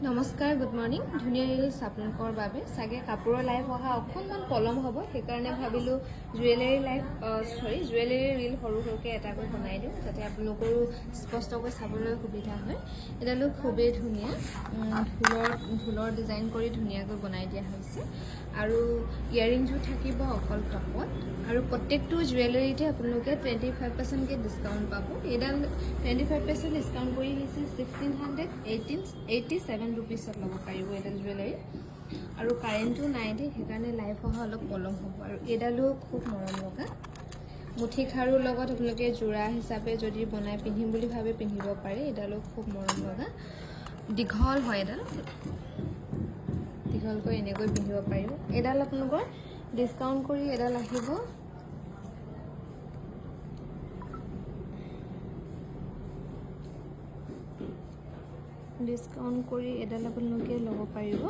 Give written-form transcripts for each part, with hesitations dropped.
নমস্কাৰ good morning ধুনীয়া reels আপোনালোকৰ বাবে চাগে কাপোৰৰ লাইভ অহা অকণমান পলম হ'ব সেইকাৰণে ভাবিলোঁ জুৱেলাৰী ৰিল সৰু সৰুকৈ এটাকৈ বনাই দিওঁ যাতে আপোনালোকৰো স্পষ্টকৈ চাবলৈ সুবিধা হয়। এডালো খুবেই ধুনীয়া ঢোলৰ ডিজাইন কৰি ধুনীয়াকৈ বনাই দিয়া হৈছে আৰু ইয়াৰিংছো থাকিব অকল টপত আৰু প্ৰত্যেকটো জুৱেলাৰীতে আপোনালোকে 25% ডিছকাউণ্ট পাব। এইডাল 25% ডিছকাউণ্ট কৰি আহিছে 1687 रुपीसत ল'ব পাৰিব এডাল জুৱেলাৰী আৰু কাৰেণ্টটো নাই দে সেইকাৰণে লাইভ অহা অলপ পলম হ'ব আৰু এডালো খুব মৰম লগা মুঠি খাৰুৰ লগত আপোনালোকে জোৰা হিচাপে যদি বনাই পিন্ধিম বুলি ভাবে পিন্ধিব পাৰে। এডালো খুব মৰম লগা দীঘল হয় এডাল দীঘলকৈ এনেকৈ পিন্ধিব পাৰিব। এডাল আপোনালোকৰ ডিছকাউণ্ট কৰি এডাল আহিব ডিছকাউণ্ট কৰি এডাল আপোনালোকে ল'ব পাৰিব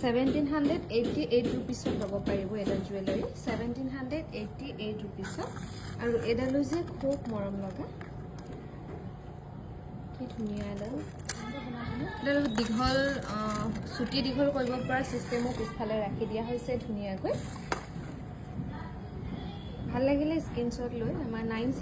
1788 रुपीसत ল'ব পাৰিব এডাল জুৱেলাৰী 1788 रुपीसত আৰু এডালো যে খুব মৰম লগা কি ধুনীয়া এডাল দীঘল চুটি দীঘল কৰিব পৰা চিষ্টেমো পিছফালে ৰাখি দিয়া হৈছে ধুনীয়াকৈ। ভাল লাগিলে স্ক্ৰীনশ্বট লৈ আমাৰ 9